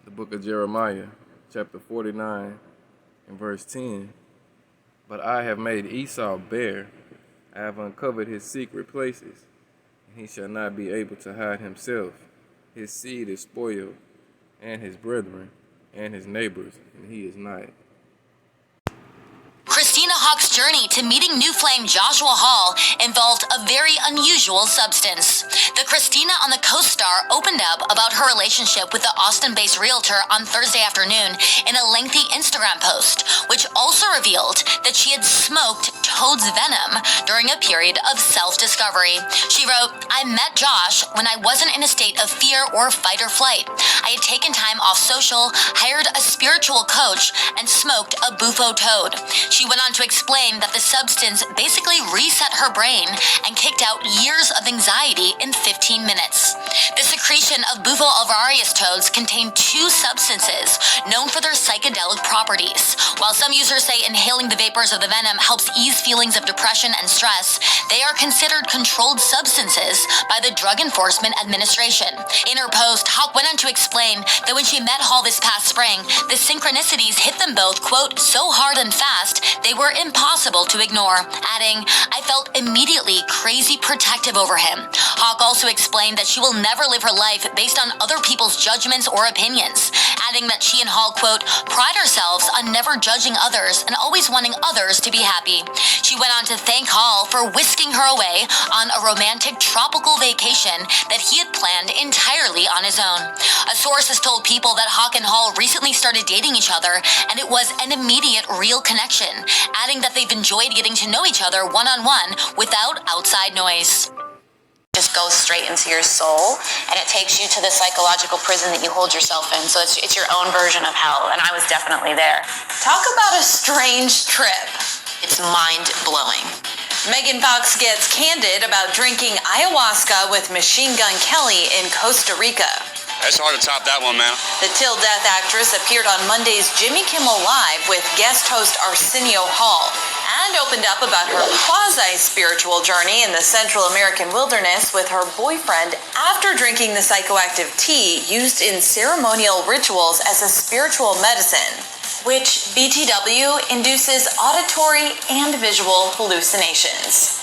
the book of Jeremiah, chapter 49, and verse 10. But I have made Esau bare, I have uncovered his secret places, and he shall not be able to hide himself. His seed is spoiled, and his brethren, and his neighbors, and he is not. Christina Hawk's journey to meeting new flame Joshua Hall involved a very unusual substance. The Christina on the Coast Star opened up about her relationship with the Austin-based realtor on Thursday afternoon in a lengthy Instagram post, which also revealed that she had smoked toad's venom during a period of self-discovery. She wrote, "I met Josh when I wasn't in a state of fear or fight or flight. I had taken time off social, hired a spiritual coach, and smoked a bufo toad." She went on to explain that the substance basically reset her brain and kicked out years of anxiety in 15 minutes. The secretion of Bufo alvarius toads contain two substances known for their psychedelic properties. While some users say inhaling the vapors of the venom helps ease feelings of depression and stress, they are considered controlled substances by the Drug Enforcement Administration. In her post, Hawk went on to explain that when she met Hall this past spring, the synchronicities hit them both, quote, so hard and fast, they were impossible to ignore, adding, "I felt immediately crazy protective over him." Hawk also explained that she will never live her life based on other people's judgments or opinions, adding that she and Hall, quote, pride ourselves on never judging others and always wanting others to be happy. She went on to thank Hall for whisking her away on a romantic tropical vacation that he had planned entirely on his own. A source has told People that Hawk and Hall recently started dating each other, and it was an immediate real connection, adding that they've enjoyed getting to know each other one-on-one without outside noise. Just goes straight into your soul, and it takes you to the psychological prison that you hold yourself in. So it's your own version of hell, and I was definitely there. Talk about a strange trip. It's mind-blowing. Megan Fox gets candid about drinking ayahuasca with Machine Gun Kelly in Costa Rica. It's hard to top that one, man. The Till Death actress appeared on Monday's Jimmy Kimmel Live with guest host Arsenio Hall and opened up about her quasi-spiritual journey in the Central American wilderness with her boyfriend after drinking the psychoactive tea used in ceremonial rituals as a spiritual medicine, which BTW induces auditory and visual hallucinations.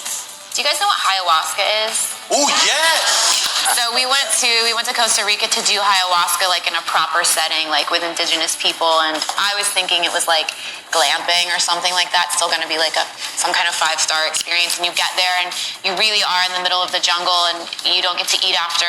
Do you guys know what ayahuasca is? Oh, yes! So we went to Costa Rica to do ayahuasca like in a proper setting, like with indigenous people, and I was thinking it was like glamping or something like that, still going to be like some kind of 5-star experience. And you get there and you really are in the middle of the jungle, and you don't get to eat after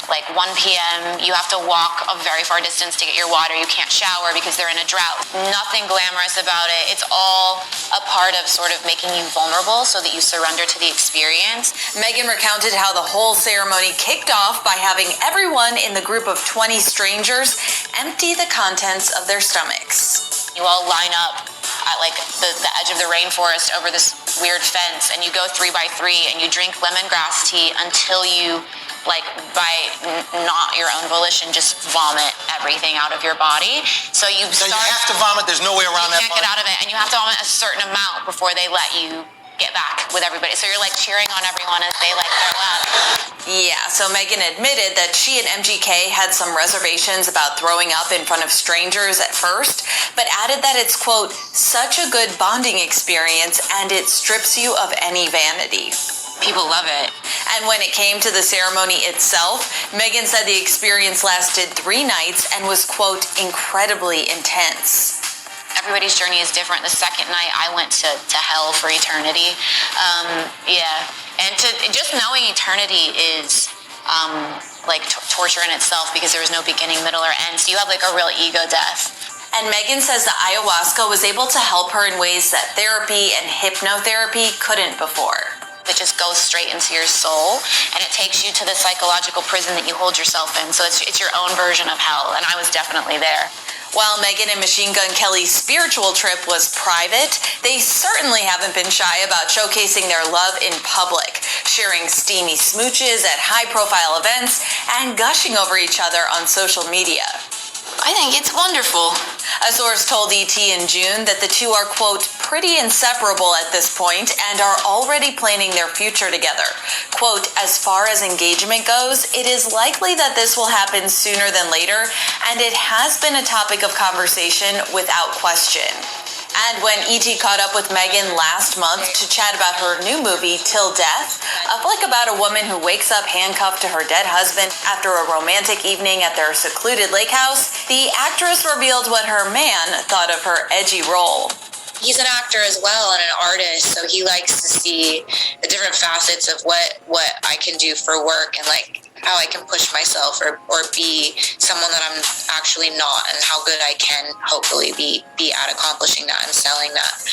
like 1 p.m. You have to walk a very far distance to get your water. You can't shower because they're in a drought. Nothing glamorous about it. It's all a part of sort of making you vulnerable so that you surrender to the experience. Megan recounted how the whole ceremony kicked off by having everyone in the group of 20 strangers empty the contents of their stomachs. You all line up at like the edge of the rainforest over this weird fence, and you go 3 by 3 and you drink lemongrass tea until you, like, by not your own volition, just vomit everything out of your body. So you have to vomit. There's no way around that. You can't get out of it, and you have to vomit a certain amount before they let you get back with everybody. So you're like cheering on everyone as they like throw up. Yeah, so Megan admitted that she and MGK had some reservations about throwing up in front of strangers at first, but added that it's, quote, such a good bonding experience and it strips you of any vanity. People love it. And when it came to the ceremony itself, Megan said the experience lasted 3 nights and was, quote, incredibly intense. Everybody's journey is different. The second night I went to hell for eternity. And just knowing eternity is like torture in itself, because there was no beginning, middle, or end. So you have like a real ego death. And Megan says the ayahuasca was able to help her in ways that therapy and hypnotherapy couldn't before. It just goes straight into your soul, and it takes you to the psychological prison that you hold yourself in. So it's your own version of hell, and I was definitely there. While Megan and Machine Gun Kelly's spiritual trip was private, they certainly haven't been shy about showcasing their love in public, sharing steamy smooches at high-profile events, and gushing over each other on social media. I think it's wonderful. A source told ET in June that the two are, quote, pretty inseparable at this point and are already planning their future together. Quote, as far as engagement goes, it is likely that this will happen sooner than later, and it has been a topic of conversation without question. And when E.T. caught up with Megan last month to chat about her new movie, Till Death, a flick about a woman who wakes up handcuffed to her dead husband after a romantic evening at their secluded lake house, the actress revealed what her man thought of her edgy role. He's an actor as well and an artist, so he likes to see the different facets of what I can do for work and like how I can push myself or be someone that I'm actually not, and how good I can hopefully be at accomplishing that and selling that.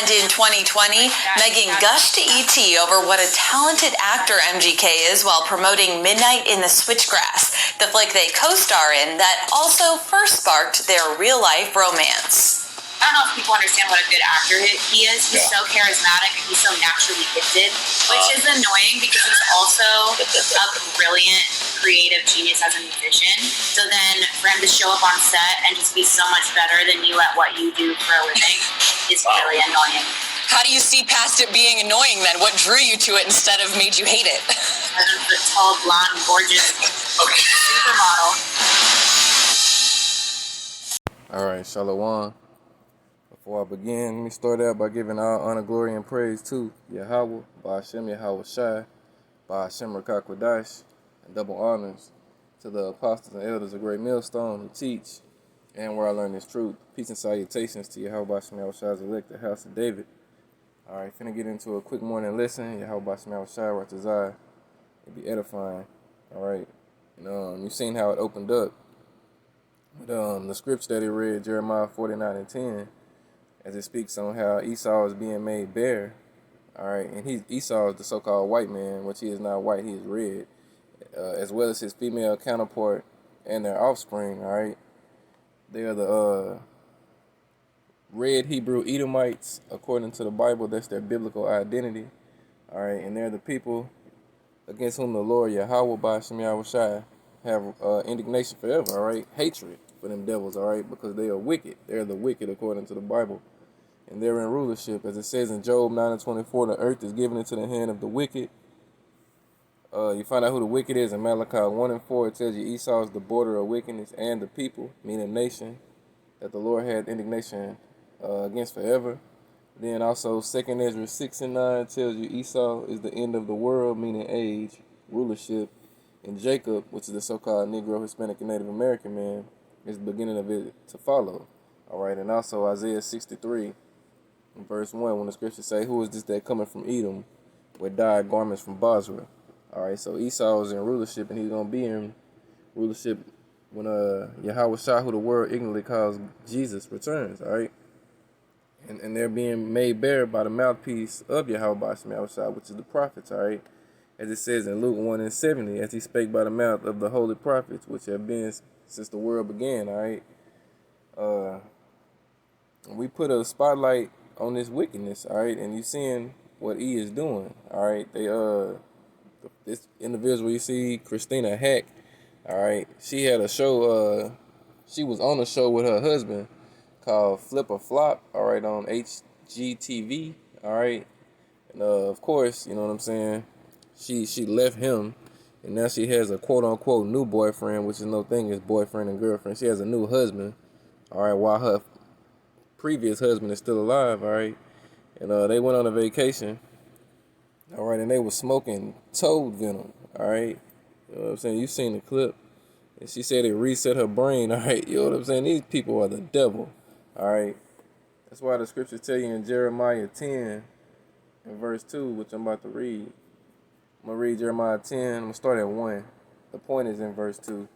And in 2020, Megan gushed to ET over what a talented actor MGK is while promoting Midnight in the Switchgrass, the flick they co-star in that also first sparked their real-life romance. I don't know if people understand what a good actor he is. He's so charismatic and he's so naturally gifted, which is annoying because he's also a brilliant, creative genius as a musician. So then for him to show up on set and just be so much better than you at what you do for a living is really annoying. How do you see past it being annoying then? What drew you to it instead of made you hate it? As a tall, blonde, gorgeous supermodel. All right, Shalom. Before I begin, let me start out by giving all honor, glory, and praise to Yahweh, Ba'ashem Yahweh Shai, Ba'ashem Rakakwadash, and double honors to the apostles and elders of Great Millstone who teach and where I learn this truth. Peace and salutations to Yahweh Ba'ashem Yahweh Shai's elect, the house of David. All right, finna get into a quick morning lesson. Yahweh Ba'ashem Yahweh Shai, Ratazai. It'll be edifying. All right, and you've seen how it opened up. But the scripture that he read, Jeremiah 49:10. As it speaks on how Esau is being made bare, all right, and Esau is the so-called white man, which he is not white, he is red, as well as his female counterpart and their offspring, all right. They are the red Hebrew Edomites, according to the Bible. That's their biblical identity, all right, and they're the people against whom the Lord Yahweh Ba'ashem Yahweh Shai have indignation forever, all right, hatred for them devils, all right, because they are wicked. They're the wicked according to the Bible. And they're in rulership. As it says in Job 9:24, the earth is given into the hand of the wicked. You find out who the wicked is in Malachi 1:4. It tells you Esau is the border of wickedness and the people, meaning nation, that the Lord had indignation against forever. Then also 2 Ezra 6:9 tells you Esau is the end of the world, meaning age, rulership. And Jacob, which is the so-called Negro, Hispanic, and Native American man, is the beginning of it to follow. All right, and also Isaiah 63. In verse 1, when the scriptures say, who is this that coming from Edom with dyed garments from Basra? All right, so Esau is in rulership, and he's going to be in rulership when Yahweh Shai, who the world ignorantly calls Jesus, returns, all right? And they're being made bare by the mouthpiece of Yahweh Ba'ashem Yahweh Shai, which is the prophets, all right? As it says in Luke 1:70, as he spake by the mouth of the holy prophets, which have been since the world began, all right? We put a spotlight on this wickedness, all right, and you seeing what he is doing, all right. They this individual you see, Christina Hack, all right, she had a show. She was on a show with her husband called Flip or Flop, all right, on HGTV, all right, and of course, you know what I'm saying. She left him, and now she has a quote unquote new boyfriend, which is no thing, is boyfriend and girlfriend. She has a new husband, all right, while her previous husband is still alive, all right, and they went on a vacation, all right, and they were smoking toad venom, all right, you know what I'm saying, you seen the clip, and she said it reset her brain, all right, you know what I'm saying, these people are the devil, all right, that's why the scriptures tell you in Jeremiah 10, in verse 2, which I'm about to read. I'm going to read Jeremiah 10, I'm going to start at 1, the point is in verse 2,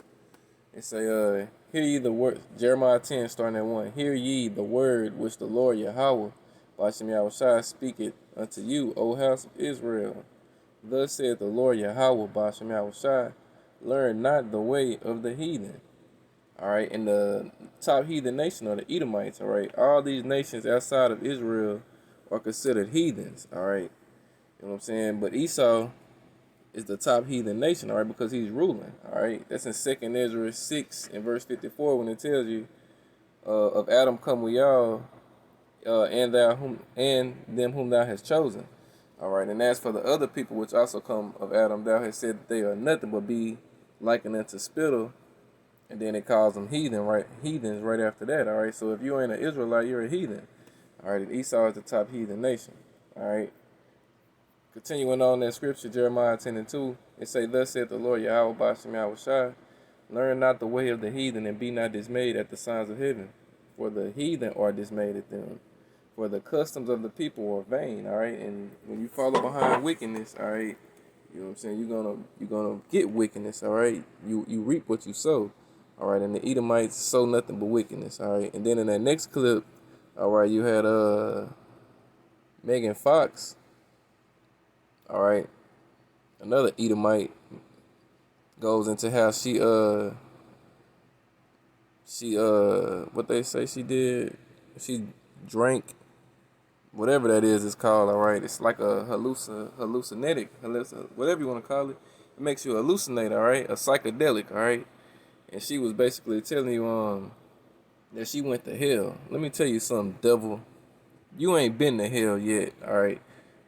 it say, hear ye the word, Jeremiah 10, starting at 1. Hear ye the word which the Lord Yahweh, Ba'ashem Yahweh Shai, speaketh unto you, O house of Israel. Thus saith the Lord Yahweh, Ba'ashem Yahweh Shai, learn not the way of the heathen. All right, and the top heathen nation are the Edomites. All right, all these nations outside of Israel are considered heathens. All right, you know what I'm saying? But Esau is the top heathen nation, all right, because he's ruling, all right. That's in 2nd Ezra 6 and verse 54 when it tells you, of Adam come we all, and them whom thou hast chosen, all right. And as for the other people which also come of Adam, thou hast said that they are nothing but be likened unto spittle, and then it calls them heathens right after that, all right. So if you ain't an Israelite, you're a heathen, all right. And Esau is the top heathen nation, all right. Continuing on that scripture, Jeremiah 10 and 2, it say, thus saith the Lord Yahweh Bashem Yahushai, learn not the way of the heathen, and be not dismayed at the signs of heaven, for the heathen are dismayed at them. For the customs of the people are vain, all right? And when you follow behind wickedness, all right, you know what I'm saying, you're gonna get wickedness, all right? You reap what you sow, all right? And the Edomites sow nothing but wickedness, all right? And then in that next clip, all right, you had Megan Fox, all right, another Edomite, goes into how she what they say she did, she drank whatever that is it's called, all right. It's like a whatever you want to call it. It makes you hallucinate, all right, a psychedelic, all right. And she was basically telling you that she went to hell. Let me tell you something, devil. You ain't been to hell yet, all right.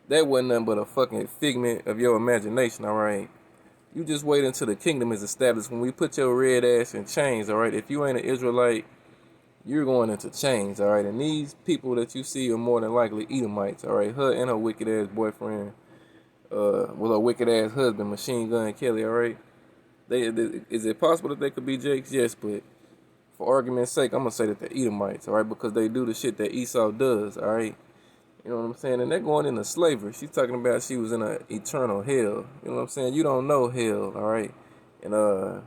That wasn't nothing but a fucking figment of your imagination, all right. You just wait until the kingdom is established. When we put your red ass in chains, all right. If you ain't an Israelite, you're going into chains, all right. And these people that you see are more than likely Edomites, all right. Her and her wicked ass boyfriend, her wicked ass husband, Machine Gun Kelly, all right. Is it possible that they could be Jakes? Yes, but for argument's sake, I'm gonna say that they're Edomites, all right, because they do the shit that Esau does, all right. You know what I'm saying? And they're going into slavery. She's talking about she was in an eternal hell. You know what I'm saying? You don't know hell, all right? And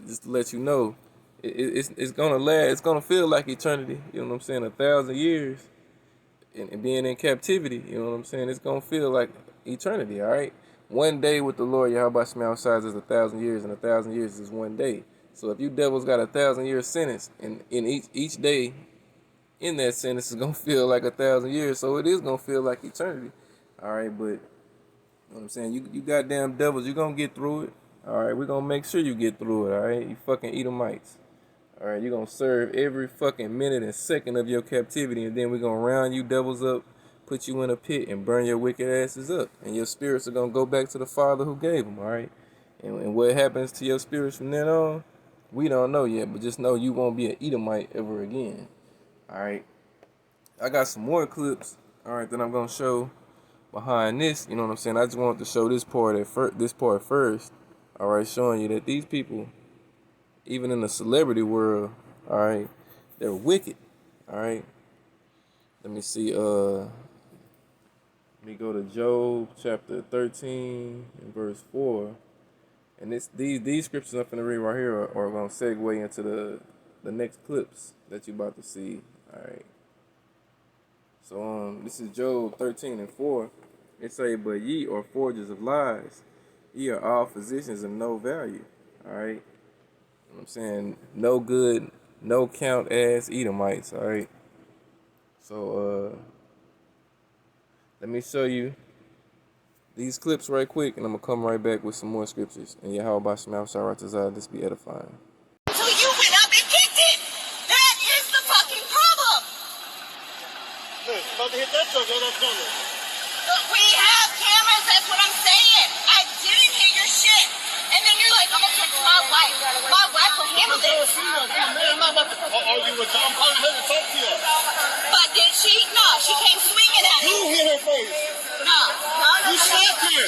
just to let you know, it's gonna last. It's gonna feel like eternity. You know what I'm saying? 1,000 years and being in captivity. You know what I'm saying? It's gonna feel like eternity, all right? One day with the Lord Yahweh Shema size is 1,000 years, and 1,000 years is one day. So if you devils got 1,000-year sentence, and in each day in that sentence is gonna feel like 1,000 years, so it is gonna feel like eternity. All right, but you know what I'm saying, you goddamn devils, you gonna get through it. All right, we're gonna make sure you get through it. All right, you fucking Edomites. All right, you're gonna serve every fucking minute and second of your captivity, and then we're gonna round you devils up, put you in a pit, and burn your wicked asses up, and your spirits are gonna go back to the Father who gave them. All right, and what happens to your spirits from then on, we don't know yet, but just know you won't be an Edomite ever again. All right, I got some more clips, all right, that I'm gonna show behind this. You know what I'm saying? I just wanted to show this part first, all right, showing you that these people, even in the celebrity world, all right, they're wicked. All right, let me see. Let me go to Job chapter 13 and verse 4, and these scriptures I'm finna read right here are gonna segue into the next clips that you about to see. All right. So this is Job 13 and 4. It say, but ye are forgers of lies. Ye are all physicians of no value. All right. You know what I'm saying? No good, no count ass Edomites. All right. So let me show you these clips right quick, and I'm gonna come right back with some more scriptures. And Yahweh Bashem Yahushua, this be edifying. So you went up and kicked it. That is the fucking problem. Look, about to hit that truck, go that corner. Look, we have cameras, that's what I'm saying. I didn't hear your shit. And then you're like, I'm gonna text my wife. My wife will handle this. I'm not about to argue with you. I'm calling her to talk to you. But did she? No, she came swinging at me. You hit her face. No. You slapped her.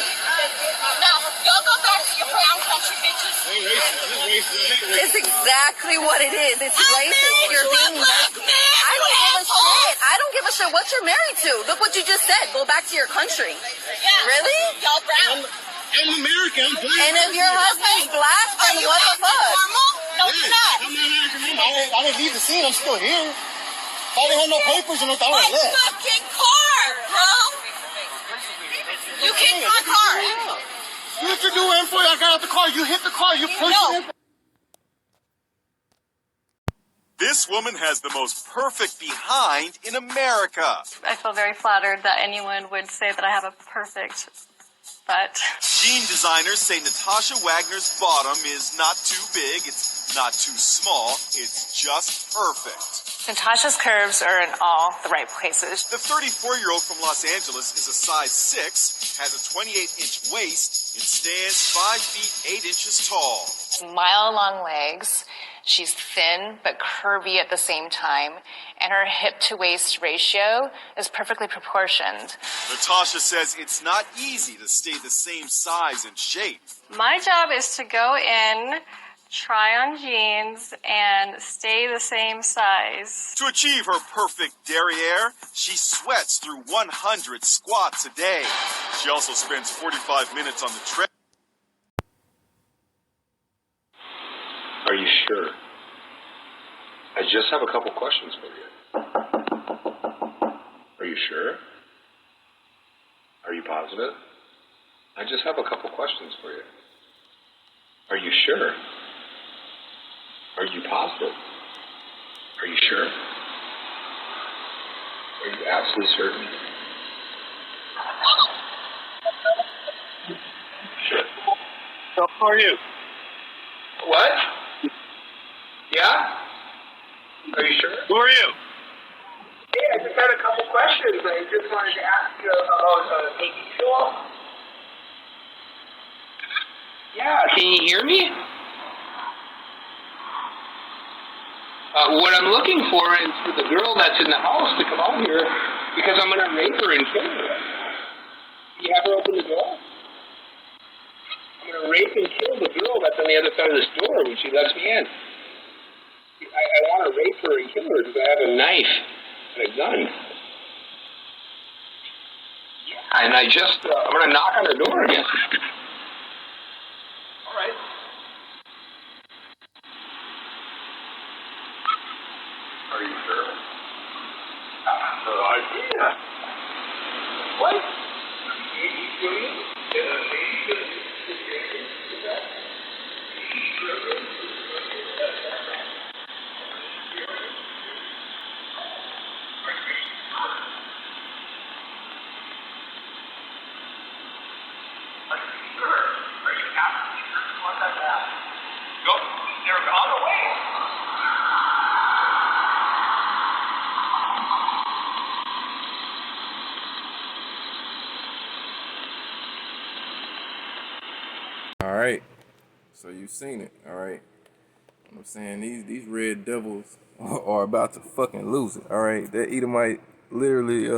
No, y'all go back to your brown country bitches. Hey, racist. It's exactly what it is. It's I racist. married You're you a being black man, I you don't give a asshole. shit. I don't give a shit what you're married to. Look what you just said. Go back to your country. Yeah. Really? Y'all brown. I'm American. I'm black. And if your husband's black, Are then you what the acting fuck? normal? No, you're not. I'm not American. I didn't leave the scene. I'm still here. If I didn't have no papers or nothing, I would My have left. fucking car, bro. You kicked my car. You hit your door in for you. I got out the car. You hit the car. You pushed No. it in. This woman has the most perfect behind in America. I feel very flattered that anyone would say that I have a perfect but Jean designers say Natasha Wagner's bottom is not too big, it's not too small, it's just perfect. Natasha's curves are in all the right places. The 34-year-old from Los Angeles is a size 6, has a 28-inch waist, and stands 5 feet 8 inches tall. Mile-long legs. She's thin but curvy at the same time, and her hip-to-waist ratio is perfectly proportioned. Natasha says it's not easy to stay the same size and shape. My job is to go in, try on jeans, and stay the same size. To achieve her perfect derriere, she sweats through 100 squats a day. She also spends 45 minutes on the treadmill. Are you sure? I just have a couple questions for you. Are you sure? Are you positive? I just have a couple questions for you. Are you sure? Are you positive? Are you sure? Are you absolutely certain? Sure. So how are you? What? Yeah? Are you sure? Who are you? Hey, I just had a couple questions. I just wanted to ask you about taking fuel. Yeah, can you hear me? What I'm looking for is for the girl that's in the house to come out here because I'm going to rape her and kill her. Can you have her open the door? I'm going to rape and kill the girl that's on the other side of this door when she lets me in. I want to rape her and kill her because I have a knife and a gun. Yeah, and I'm going to knock on her door again. All right. Are you sure? I have no idea. What? Alright. So you've seen it, alright? I'm saying these red devils are about to fucking lose it, alright? That Edomite literally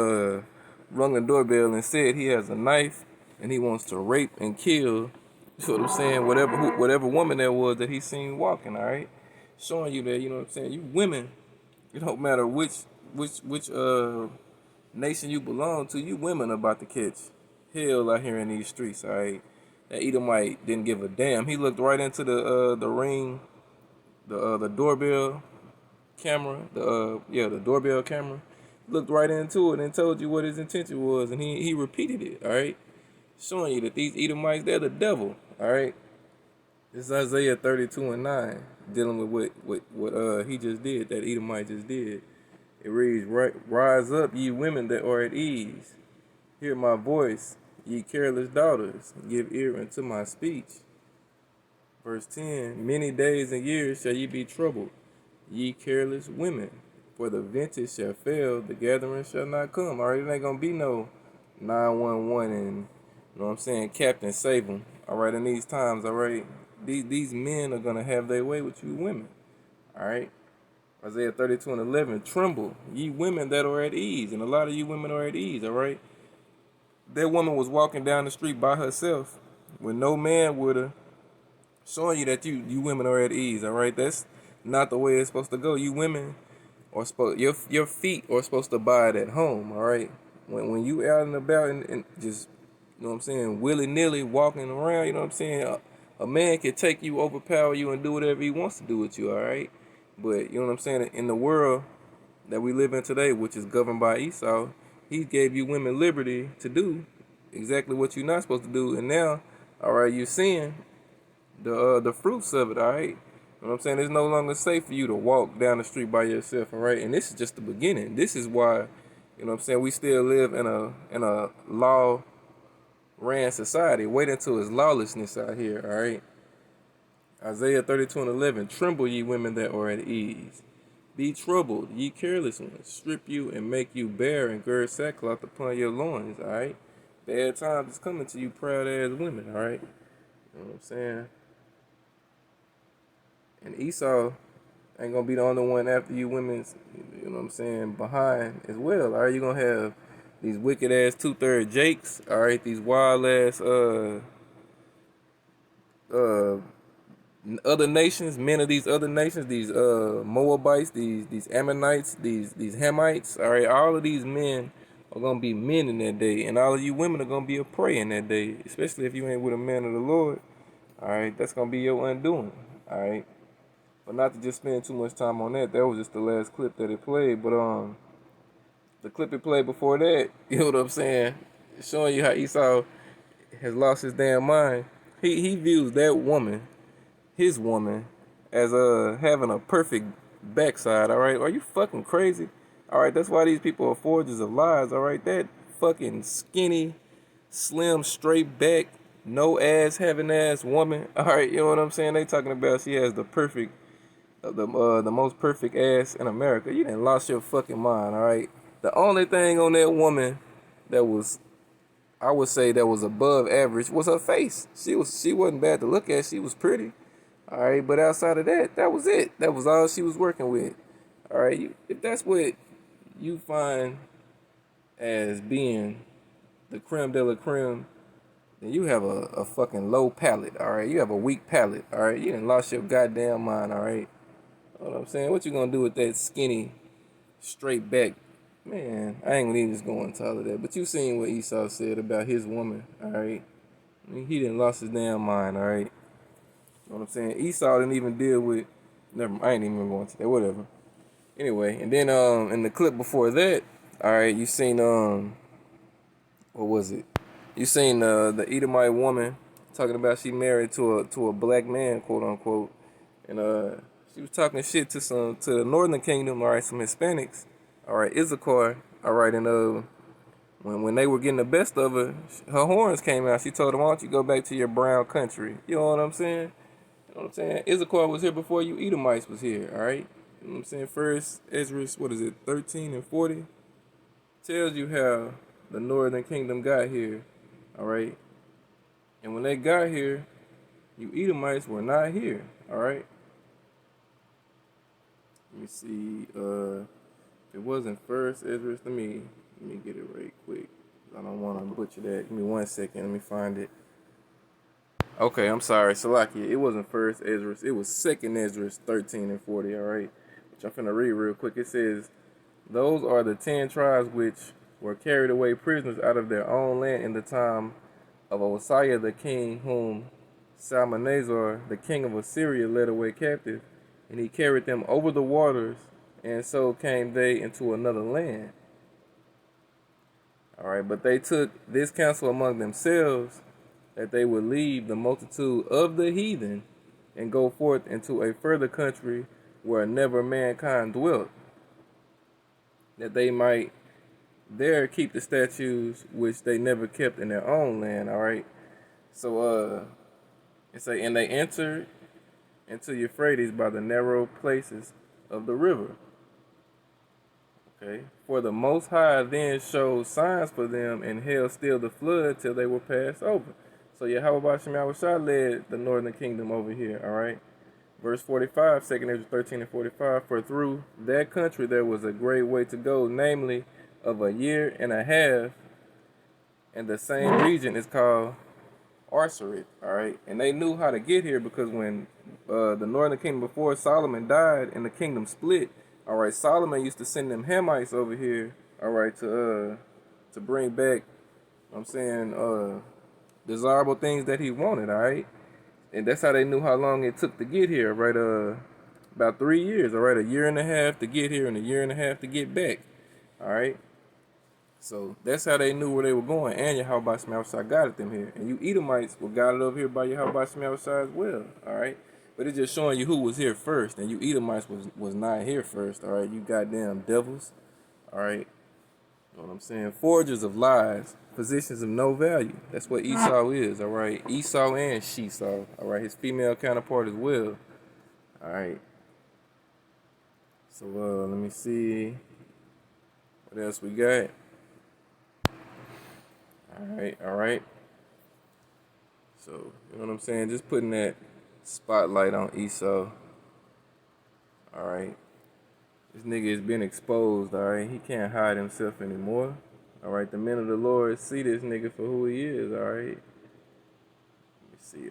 rung the doorbell and said he has a knife and he wants to rape and kill, you know what I'm saying, whatever woman that was that he seen walking, alright? Showing you that, you know what I'm saying, you women, it don't matter which nation you belong to, you women about to catch hell out here in these streets, alright? That Edomite didn't give a damn. He looked right into the ring, the doorbell camera, the doorbell camera. Looked right into it and told you what his intention was, and he repeated it. All right, showing you that these Edomites, they're the devil. All right, this is Isaiah 32:9, dealing with what he just did, that Edomite just did. It reads, "Rise up, ye women that are at ease. Hear my voice, ye careless daughters. Give ear unto my speech." Verse 10, "Many days and years shall ye be troubled, ye careless women. For the vintage shall fail, the gathering shall not come." All right, it ain't going to be no 911 and, you know what I'm saying, Captain Save 'em. All right, in these times, all right, these men are going to have their way with you women. All right. Isaiah 32:11, "Tremble, ye women that are at ease." And a lot of you women are at ease, all right? That woman was walking down the street by herself with no man with her, showing you that you women are at ease, all right? That's not the way it's supposed to go. You women are supposed, your feet are supposed to abide at home, all right? When you out and about and just, you know what I'm saying, willy-nilly walking around, you know what I'm saying, a man can take you, overpower you, and do whatever he wants to do with you, all right? But, you know what I'm saying, in the world that we live in today, which is governed by Esau, he gave you women liberty to do exactly what you're not supposed to do. And now, all right, you're seeing the fruits of it, all right? You know what I'm saying? It's no longer safe for you to walk down the street by yourself, all right? And this is just the beginning. This is why, you know what I'm saying, we still live in a ran society. Wait until his lawlessness out here, all right? Isaiah 32:11, tremble ye women that are at ease. Be troubled, ye careless ones. Strip you and make you bare and gird sackcloth upon your loins, all right? Bad times is coming to you proud ass women, all right? You know what I'm saying? And Esau ain't gonna be the only one after you women's, you know what I'm saying, behind as well. All right, you're gonna have these wicked ass 2/3 Jakes, all right, these wild ass other nations, men of these other nations, these Moabites, these Ammonites, these Hamites, all right, all of these men are gonna be men in that day, and all of you women are gonna be a prey in that day, especially if you ain't with a man of the Lord. All right, that's gonna be your undoing. All right. But not to just spend too much time on that. That was just the last clip that it played. But the clip it played before that, you know what I'm saying, showing you how Esau has lost his damn mind. He views that woman, his woman, as having a perfect backside. All right, are you fucking crazy? All right, that's why these people are forgers of lies. All right, that fucking skinny, slim, straight back, no ass having ass woman. All right, you know what I'm saying? They talking about she has the perfect. The most perfect ass in America. You done lost your fucking mind, all right? The only thing on that woman that was, I would say, that was above average was her face. She wasn't bad to look at. She was pretty, all right. But outside of that, that was it. That was all she was working with, all right. If that's what you find as being the creme de la creme, then you have a fucking low palate, all right. You have a weak palate, all right. You done lost your goddamn mind, all right. You know what I'm saying? What you gonna do with that skinny, straight back? Man, I ain't gonna even just go into all of that. But you seen what Esau said about his woman, alright? I mean, he didn't lost his damn mind, alright? You know what I'm saying? Esau didn't even deal with, I ain't even going to that, whatever. Anyway, and then in the clip before that, alright, you seen what was it? You seen the Edomite woman talking about she married to a black man, quote unquote. And she was talking shit to the Northern Kingdom, all right, some Hispanics, all right, Issachar, all right, and when they were getting the best of her, her horns came out. She told them, "Why don't you go back to your brown country?" You know what I'm saying? You know what I'm saying? Issachar was here before you Edomites was here, all right. You know what I'm saying? First Ezra, what is it, 13 and 40, tells you how the Northern Kingdom got here, all right. And when they got here, you Edomites were not here, all right. Let me see. It wasn't first Ezra. Let me get it right quick. I don't want to butcher that. Give me 1 second. Let me find it. Okay, I'm sorry, Salakia. It wasn't first Ezra. It was second Ezra, 13 and 40. All right, which I'm finna read real quick. It says, "Those are the 10 tribes which were carried away prisoners out of their own land in the time of Osiah the king, whom Salmanazar the king of Assyria led away captive. And he carried them over the waters, and so came they into another land." All right, but they took this counsel among themselves, that they would leave the multitude of the heathen and go forth into a further country where never mankind dwelt, that they might there keep the statutes which they never kept in their own land. All right, so it say, and they entered into Euphrates by the narrow places of the river. Okay. For the Most High then showed signs for them and held still the flood till they were passed over. So Yahweh Shai led the northern kingdom over here. All right. Verse 45, 2 Ezra 13 and 45. For through that country there was a great way to go, namely of a year and a half, and the same region is called Arsarit, all right, and they knew how to get here because when the northern kingdom before Solomon died and the kingdom split, all right, Solomon used to send them Hamites over here, all right, to bring back, I'm saying, desirable things that he wanted, all right, and that's how they knew how long it took to get here, right? About 3 years, all right, a year and a half to get here and a year and a half to get back, all right. So that's how they knew where they were going, and Yahweh Shai guided them here. And you Edomites were guided over here by Yahweh Shai as well, all right? But it's just showing you who was here first, and you Edomites was not here first, all right? You goddamn devils, all right? You know what I'm saying? Forgers of lies, physicians of no value. That's what Esau is, all right? Esau and Shesaw, all right? His female counterpart as well, all right? So, let me see. What else we got? All right. So, you know what I'm saying? Just putting that spotlight on Esau, all right? This nigga has been exposed, all right? He can't hide himself anymore, all right? The men of the Lord see this nigga for who he is, all right? Let me see,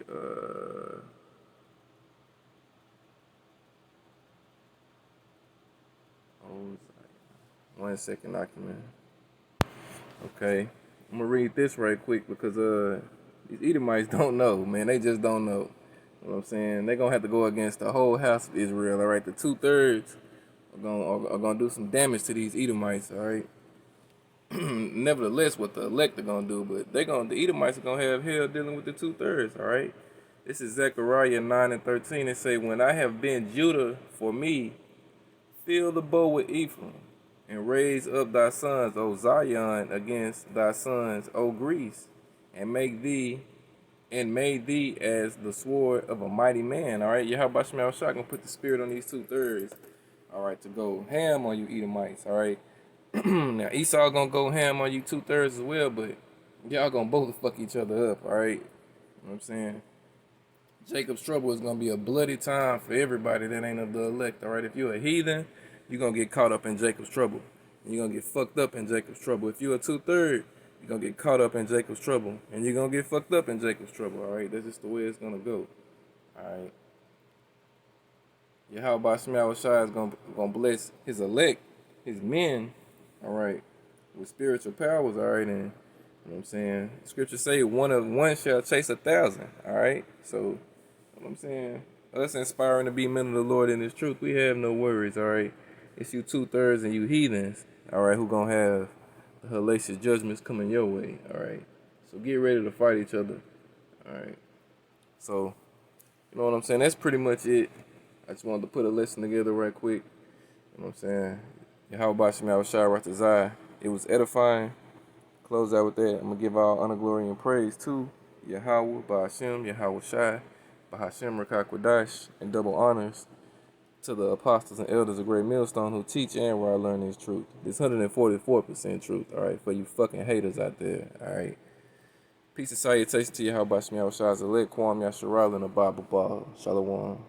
one second, document. Okay, I'm gonna read this right quick because these Edomites don't know, man. They just don't know. You know what I'm saying? They're gonna have to go against the whole house of Israel. All right, the 2/3 are gonna do some damage to these Edomites. All right. Nevertheless, what the elect are gonna do, but the Edomites are gonna have hell dealing with the 2/3. All right. This is Zechariah 9:13. It say, "When I have been Judah for me, fill the bow with Ephraim, and raise up thy sons, O Zion, against thy sons, O Greece, and made thee as the sword of a mighty man." All right, Yahweh Shemel Shah gonna put the spirit on these 2/3. All right, to go ham on you Edomites. All right, now Esau gonna go ham on you 2/3 as well, but y'all gonna both fuck each other up. All right, you know what I'm saying? Jacob's trouble is gonna be a bloody time for everybody that ain't of the elect. All right, if you're a heathen, you're gonna get caught up in Jacob's trouble. You're gonna get fucked up in Jacob's trouble. If you're a 2/3, you're gonna get caught up in Jacob's trouble, and you're gonna get fucked up in Jacob's trouble. All right, that's just the way it's gonna go. All right. Yahweh Shemel Shai is gonna bless his elect, his men. All right, with spiritual powers. All right, and you know what I'm saying. Scripture say one shall chase 1,000. All right, so. You know what I'm saying? Us inspiring to be men of the Lord in His truth, we have no worries, all right? It's you 2/3 and you heathens, all right, who gonna have the hellacious judgments coming your way, all right? So get ready to fight each other, all right? So, you know what I'm saying? That's pretty much it. I just wanted to put a lesson together right quick. You know what I'm saying? Yahweh Shemel Shai Ratazai. It was edifying. Close out with that. I'm gonna give all honor, glory, and praise to Yahweh, Ba'ashem, Yahweh Shai, Bahashem Rakakwadash, and double honors to the apostles and elders of Great Millstone who teach and where I learn this truth. This 144% truth, all right, for you fucking haters out there, all right. Peace and salutation to Yahweh Shemel Shai's elect, Kwam Yasharal, and the Bible Ball. Shalom.